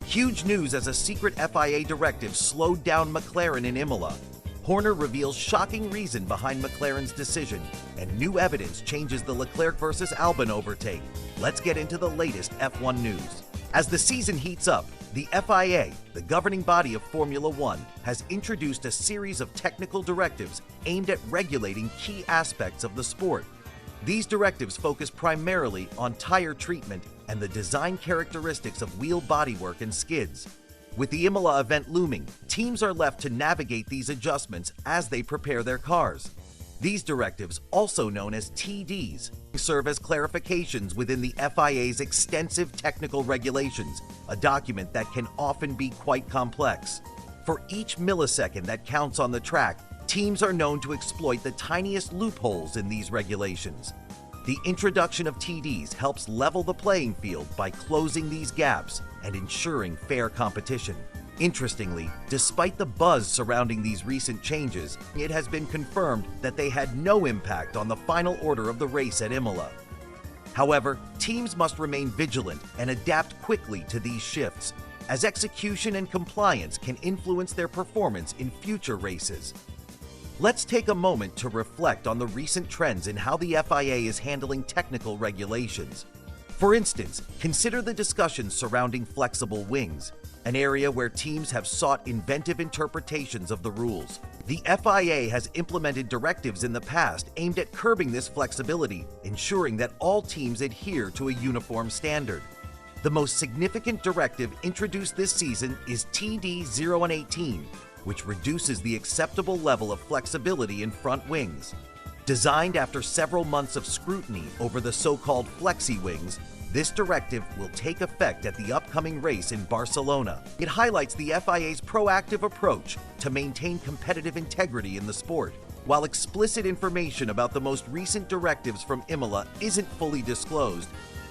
Huge news as a secret FIA directive slowed down McLaren in Imola. Horner reveals shocking reason behind McLaren's decision, and new evidence changes the Leclerc versus Albon overtake. Let's get into the latest F1 news. As the season heats up, the FIA, the governing body of Formula One, has introduced a series of technical directives aimed at regulating key aspects of the sport. These directives focus primarily on tire treatment and the design characteristics of wheel bodywork and skids. With the Imola event looming, teams are left to navigate these adjustments as they prepare their cars. These directives, also known as TDs, serve as clarifications within the FIA's extensive technical regulations, a document that can often be quite complex. For each millisecond that counts on the track, teams are known to exploit the tiniest loopholes in these regulations. The introduction of TDs helps level the playing field by closing these gaps and ensuring fair competition. Interestingly, despite the buzz surrounding these recent changes, it has been confirmed that they had no impact on the final order of the race at Imola. However, teams must remain vigilant and adapt quickly to these shifts, as execution and compliance can influence their performance in future races. Let's take a moment to reflect on the recent trends in how the FIA is handling technical regulations. For instance, consider the discussions surrounding flexible wings, an area where teams have sought inventive interpretations of the rules. The FIA has implemented directives in the past aimed at curbing this flexibility, ensuring that all teams adhere to a uniform standard. The most significant directive introduced this season is TD 0118, which reduces the acceptable level of flexibility in front wings. Designed after several months of scrutiny over the so-called flexi wings, this directive will take effect at the upcoming race in Barcelona. It highlights the FIA's proactive approach to maintain competitive integrity in the sport. While explicit information about the most recent directives from Imola isn't fully disclosed,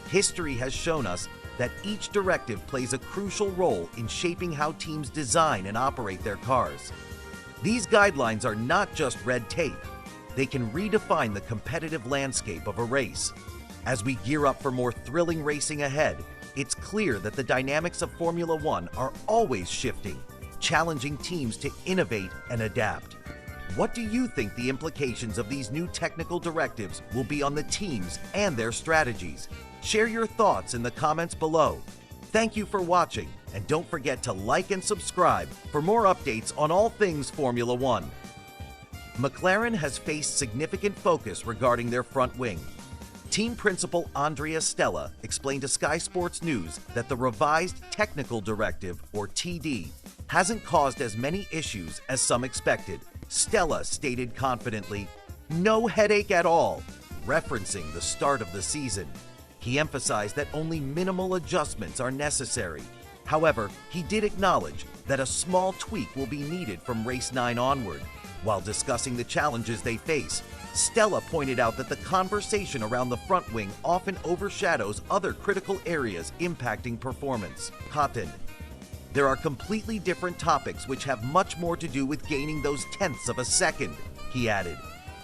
history has shown us that each directive plays a crucial role in shaping how teams design and operate their cars. These guidelines are not just red tape. They can redefine the competitive landscape of a race. As we gear up for more thrilling racing ahead, it's clear that the dynamics of Formula One are always shifting, challenging teams to innovate and adapt. What do you think the implications of these new technical directives will be on the teams and their strategies? Share your thoughts in the comments below. Thank you for watching, and don't forget to like and subscribe for more updates on all things Formula One. McLaren has faced significant focus regarding their front wing. Team principal Andrea Stella explained to Sky Sports News that the revised Technical Directive, or TD, hasn't caused as many issues as some expected. Stella stated confidently, "No headache at all," referencing the start of the season. He emphasized that only minimal adjustments are necessary. However, he did acknowledge that a small tweak will be needed from race 9 onward. While discussing the challenges they face, Stella pointed out that the conversation around the front wing often overshadows other critical areas impacting performance. Cotton. There are completely different topics which have much more to do with gaining those tenths of a second, he added,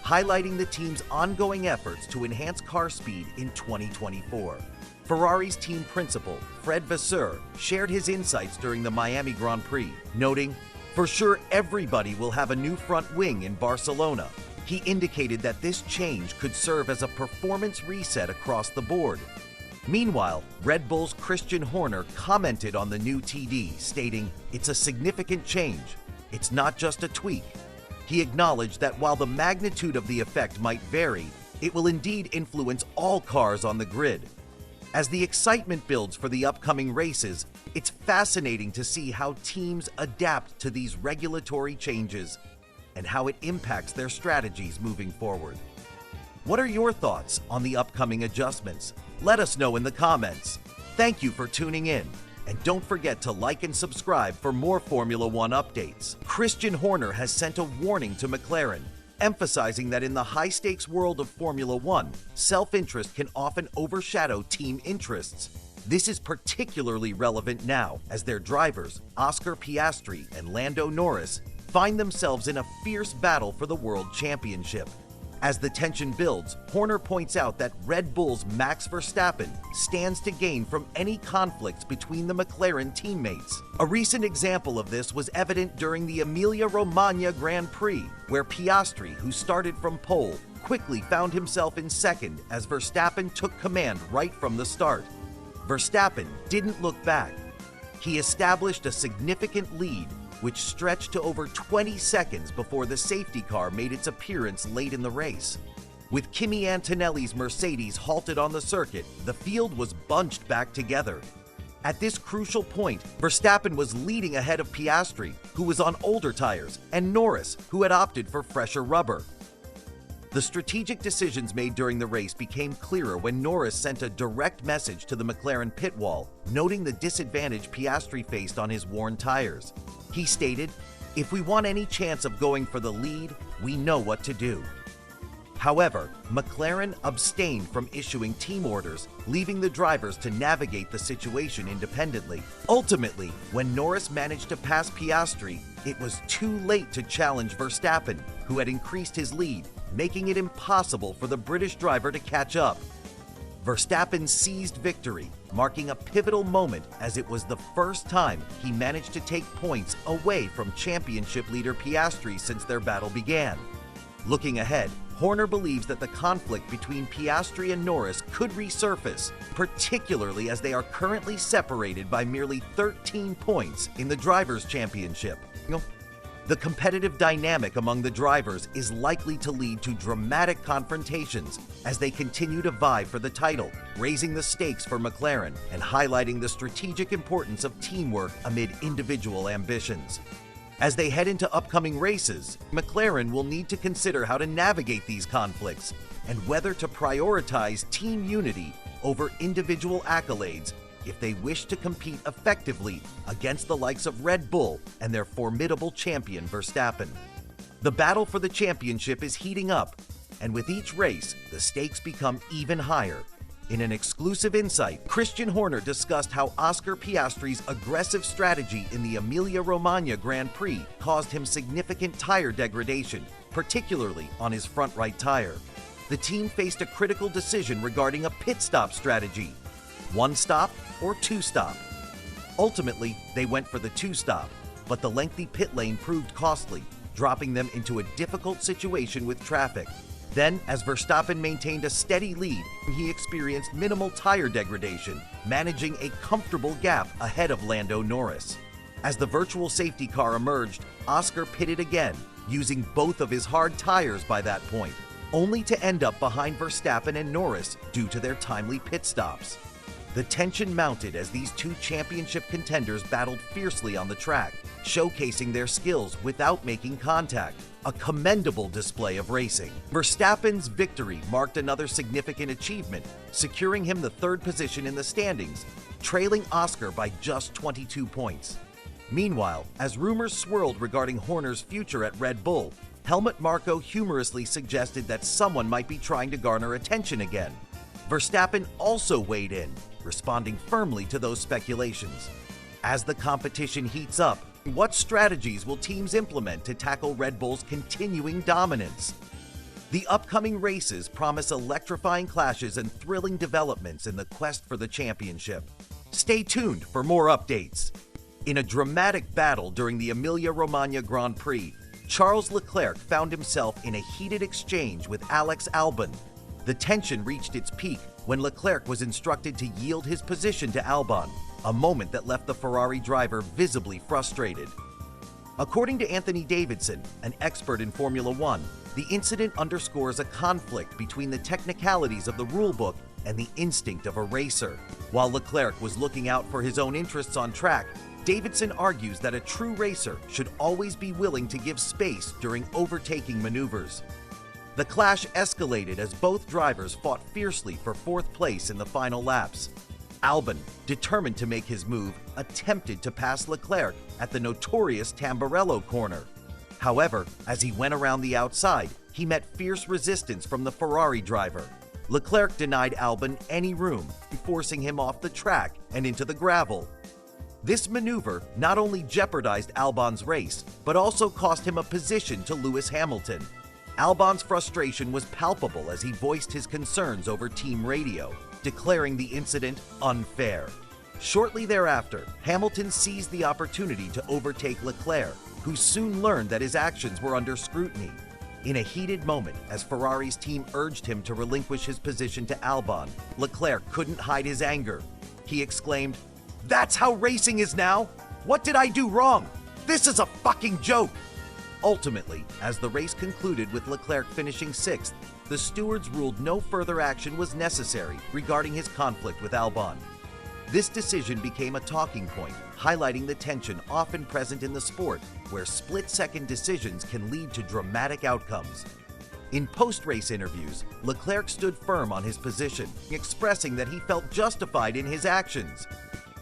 highlighting the team's ongoing efforts to enhance car speed in 2024. Ferrari's team principal, Fred Vasseur, shared his insights during the Miami Grand Prix, noting, "For sure everybody will have a new front wing in Barcelona." He indicated that this change could serve as a performance reset across the board. Meanwhile, Red Bull's Christian Horner commented on the new TD, stating, "It's a significant change. It's not just a tweak." He acknowledged that while the magnitude of the effect might vary, it will indeed influence all cars on the grid. As the excitement builds for the upcoming races, it's fascinating to see how teams adapt to these regulatory changes and how it impacts their strategies moving forward. What are your thoughts on the upcoming adjustments? Let us know in the comments. Thank you for tuning in, and don't forget to like and subscribe for more Formula One updates. Christian Horner has sent a warning to McLaren, emphasizing that in the high-stakes world of Formula One, self-interest can often overshadow team interests. This is particularly relevant now as their drivers, Oscar Piastri and Lando Norris, find themselves in a fierce battle for the World Championship. As the tension builds, Horner points out that Red Bull's Max Verstappen stands to gain from any conflicts between the McLaren teammates. A recent example of this was evident during the Emilia-Romagna Grand Prix, where Piastri, who started from pole, quickly found himself in second as Verstappen took command right from the start. Verstappen didn't look back. He established a significant lead, which stretched to over 20 seconds before the safety car made its appearance late in the race. With Kimi Antonelli's Mercedes halted on the circuit, the field was bunched back together. At this crucial point, Verstappen was leading ahead of Piastri, who was on older tires, and Norris, who had opted for fresher rubber. The strategic decisions made during the race became clearer when Norris sent a direct message to the McLaren pit wall, noting the disadvantage Piastri faced on his worn tires. He stated, "If we want any chance of going for the lead, we know what to do." However, McLaren abstained from issuing team orders, leaving the drivers to navigate the situation independently. Ultimately, when Norris managed to pass Piastri, it was too late to challenge Verstappen, who had increased his lead, making it impossible for the British driver to catch up. Verstappen seized victory, marking a pivotal moment as it was the first time he managed to take points away from championship leader Piastri since their battle began. Looking ahead, Horner believes that the conflict between Piastri and Norris could resurface, particularly as they are currently separated by merely 13 points in the Drivers' Championship. The competitive dynamic among the drivers is likely to lead to dramatic confrontations as they continue to vie for the title, raising the stakes for McLaren and highlighting the strategic importance of teamwork amid individual ambitions. As they head into upcoming races, McLaren will need to consider how to navigate these conflicts and whether to prioritize team unity over individual accolades if they wish to compete effectively against the likes of Red Bull and their formidable champion Verstappen. The battle for the championship is heating up, and with each race, the stakes become even higher. In an exclusive insight, Christian Horner discussed how Oscar Piastri's aggressive strategy in the Emilia-Romagna Grand Prix caused him significant tire degradation, particularly on his front right tire. The team faced a critical decision regarding a pit stop strategy: one stop or two stop. Ultimately, they went for the two stop, but the lengthy pit lane proved costly, dropping them into a difficult situation with traffic. Then, as Verstappen maintained a steady lead, he experienced minimal tire degradation, managing a comfortable gap ahead of Lando Norris. As the virtual safety car emerged, Oscar pitted again, using both of his hard tires by that point, only to end up behind Verstappen and Norris due to their timely pit stops. The tension mounted as these two championship contenders battled fiercely on the track, showcasing their skills without making contact, a commendable display of racing. Verstappen's victory marked another significant achievement, securing him the third position in the standings, trailing Oscar by just 22 points. Meanwhile, as rumors swirled regarding Horner's future at Red Bull, Helmut Marko humorously suggested that someone might be trying to garner attention again. Verstappen also weighed in, responding firmly to those speculations. As the competition heats up, what strategies will teams implement to tackle Red Bull's continuing dominance? The upcoming races promise electrifying clashes and thrilling developments in the quest for the championship. Stay tuned for more updates. In a dramatic battle during the Emilia-Romagna Grand Prix, Charles Leclerc found himself in a heated exchange with Alex Albon. The tension reached its peak when Leclerc was instructed to yield his position to Albon, a moment that left the Ferrari driver visibly frustrated. According to Anthony Davidson, an expert in Formula One, the incident underscores a conflict between the technicalities of the rulebook and the instinct of a racer. While Leclerc was looking out for his own interests on track, Davidson argues that a true racer should always be willing to give space during overtaking maneuvers. The clash escalated as both drivers fought fiercely for fourth place in the final laps. Albon, determined to make his move, attempted to pass Leclerc at the notorious Tamburello corner. However, as he went around the outside, he met fierce resistance from the Ferrari driver. Leclerc denied Albon any room, forcing him off the track and into the gravel. This maneuver not only jeopardized Albon's race, but also cost him a position to Lewis Hamilton. Albon's frustration was palpable as he voiced his concerns over team radio, declaring the incident unfair. Shortly thereafter, Hamilton seized the opportunity to overtake Leclerc, who soon learned that his actions were under scrutiny. In a heated moment, as Ferrari's team urged him to relinquish his position to Albon, Leclerc couldn't hide his anger. He exclaimed, "That's how racing is now? What did I do wrong? This is a fucking joke!" Ultimately, as the race concluded with Leclerc finishing 6th, the stewards ruled no further action was necessary regarding his conflict with Albon. This decision became a talking point, highlighting the tension often present in the sport, where split-second decisions can lead to dramatic outcomes. In post-race interviews, Leclerc stood firm on his position, expressing that he felt justified in his actions.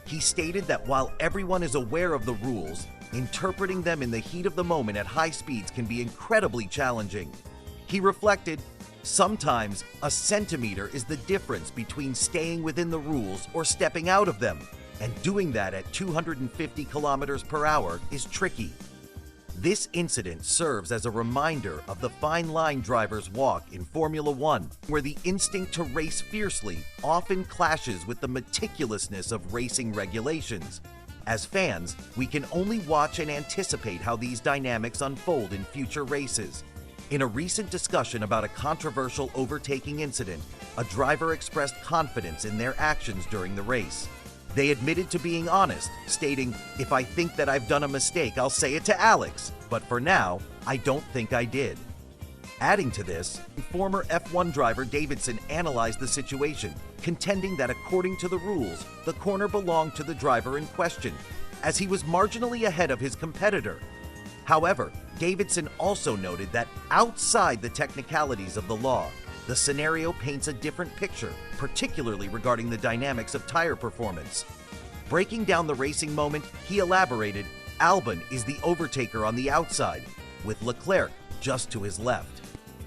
He stated that while everyone is aware of the rules, interpreting them in the heat of the moment at high speeds can be incredibly challenging. He reflected, "Sometimes a centimeter is the difference between staying within the rules or stepping out of them, and doing that at 250 kilometers per hour is tricky." This incident serves as a reminder of the fine line drivers walk in Formula One, where the instinct to race fiercely often clashes with the meticulousness of racing regulations. As fans, we can only watch and anticipate how these dynamics unfold in future races. In a recent discussion about a controversial overtaking incident, a driver expressed confidence in their actions during the race. They admitted to being honest, stating, "If I think that I've done a mistake, I'll say it to Alex, but for now, I don't think I did." Adding to this, former F1 driver Davidson analyzed the situation, contending that according to the rules, the corner belonged to the driver in question, as he was marginally ahead of his competitor. However, Davidson also noted that outside the technicalities of the law, the scenario paints a different picture, particularly regarding the dynamics of tire performance. Breaking down the racing moment, he elaborated, "Albon is the overtaker on the outside, with Leclerc just to his left."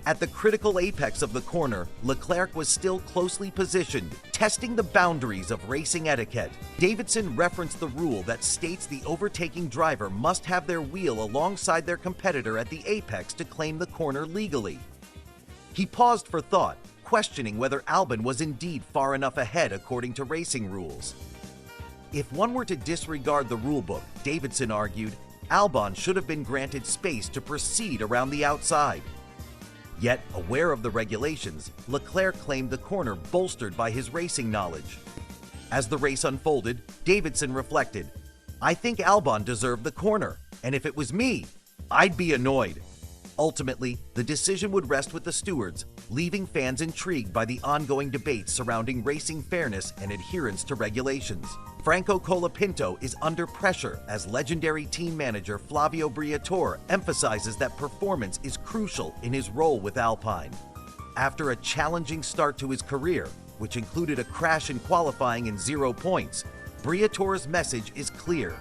At the critical apex of the corner, Leclerc was still closely positioned, testing the boundaries of racing etiquette. Davidson referenced the rule that states the overtaking driver must have their wheel alongside their competitor at the apex to claim the corner legally. He paused for thought, questioning whether Albon was indeed far enough ahead according to racing rules. If one were to disregard the rulebook, Davidson argued, Albon should have been granted space to proceed around the outside. Yet, aware of the regulations, Leclerc claimed the corner bolstered by his racing knowledge. As the race unfolded, Davidson reflected, "I think Albon deserved the corner, and if it was me, I'd be annoyed." Ultimately, the decision would rest with the stewards, leaving fans intrigued by the ongoing debates surrounding racing fairness and adherence to regulations. Franco Colapinto is under pressure as legendary team manager Flavio Briatore emphasizes that performance is crucial in his role with Alpine. After a challenging start to his career, which included a crash in qualifying and 0 points, Briatore's message is clear.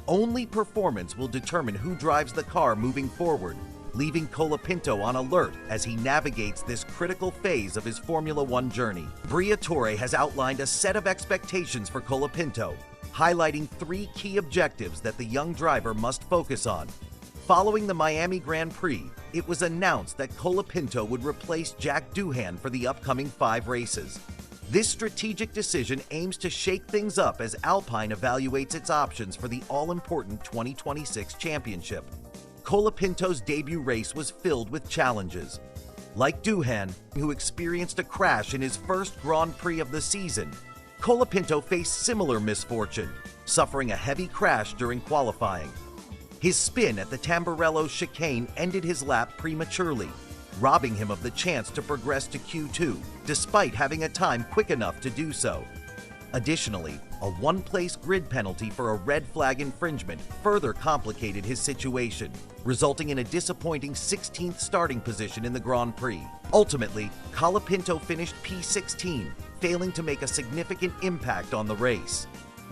Only performance will determine who drives the car moving forward, leaving Colapinto on alert as he navigates this critical phase of his Formula One journey. Briatore has outlined a set of expectations for Colapinto, highlighting 3 key objectives that the young driver must focus on. Following the Miami Grand Prix, it was announced that Colapinto would replace Jack Doohan for the upcoming 5 races. This strategic decision aims to shake things up as Alpine evaluates its options for the all-important 2026 championship. Colapinto's debut race was filled with challenges. Like Doohan, who experienced a crash in his first Grand Prix of the season, Colapinto faced similar misfortune, suffering a heavy crash during qualifying. His spin at the Tamburello chicane ended his lap prematurely, robbing him of the chance to progress to Q2, despite having a time quick enough to do so. Additionally, a one-place grid penalty for a red flag infringement further complicated his situation, resulting in a disappointing 16th starting position in the Grand Prix. Ultimately, Colapinto finished P16, failing to make a significant impact on the race.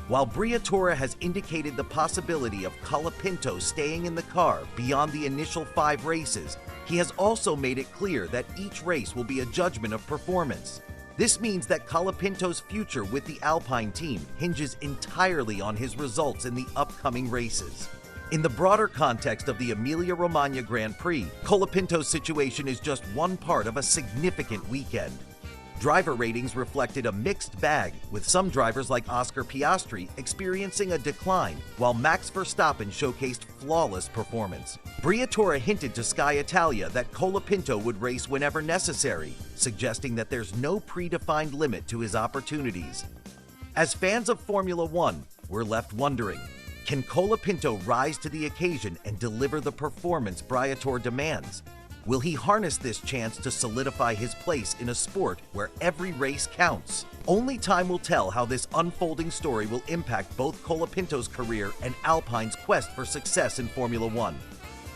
While Briatore has indicated the possibility of Colapinto staying in the car beyond the initial 5 races, he has also made it clear that each race will be a judgment of performance. This means that Colapinto's future with the Alpine team hinges entirely on his results in the upcoming races. In the broader context of the Emilia-Romagna Grand Prix, Colapinto's situation is just one part of a significant weekend. Driver ratings reflected a mixed bag, with some drivers like Oscar Piastri experiencing a decline, while Max Verstappen showcased flawless performance. Briatore hinted to Sky Italia that Colapinto would race whenever necessary, suggesting that there's no predefined limit to his opportunities. As fans of Formula One, we're left wondering, can Colapinto rise to the occasion and deliver the performance Briatore demands? Will he harness this chance to solidify his place in a sport where every race counts? Only time will tell how this unfolding story will impact both Colapinto's career and Alpine's quest for success in Formula One.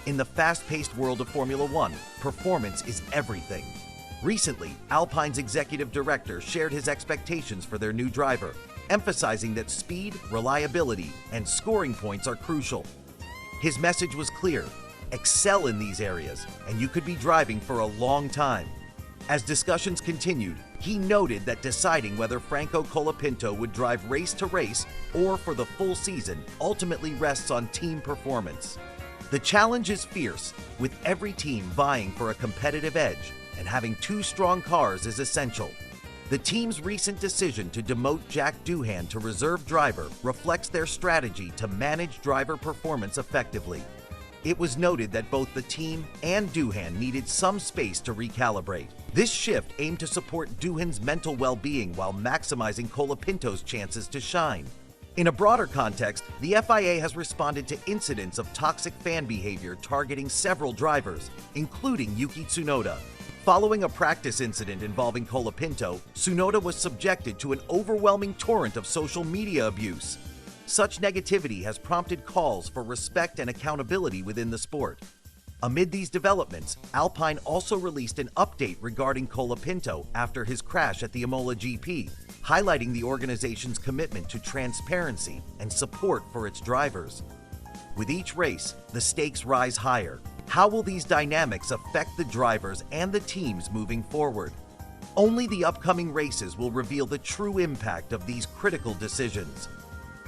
In the fast-paced world of Formula One, performance is everything. Recently, Alpine's executive director shared his expectations for their new driver, emphasizing that speed, reliability, and scoring points are crucial. His message was clear: excel in these areas, and you could be driving for a long time. As discussions continued, he noted that deciding whether Franco Colapinto would drive race to race or for the full season ultimately rests on team performance. The challenge is fierce, with every team vying for a competitive edge, and having two strong cars is essential. The team's recent decision to demote Jack Doohan to reserve driver reflects their strategy to manage driver performance effectively. It was noted that both the team and Doohan needed some space to recalibrate. This shift aimed to support Doohan's mental well-being while maximizing Colapinto's chances to shine. In a broader context, the FIA has responded to incidents of toxic fan behavior targeting several drivers, including Yuki Tsunoda. Following a practice incident involving Colapinto, Tsunoda was subjected to an overwhelming torrent of social media abuse. Such negativity has prompted calls for respect and accountability within the sport. Amid these developments, Alpine also released an update regarding Colapinto after his crash at the Imola GP, highlighting the organization's commitment to transparency and support for its drivers. With each race, the stakes rise higher. How will these dynamics affect the drivers and the teams moving forward? Only the upcoming races will reveal the true impact of these critical decisions.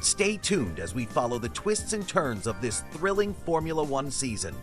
Stay tuned as we follow the twists and turns of this thrilling Formula One season.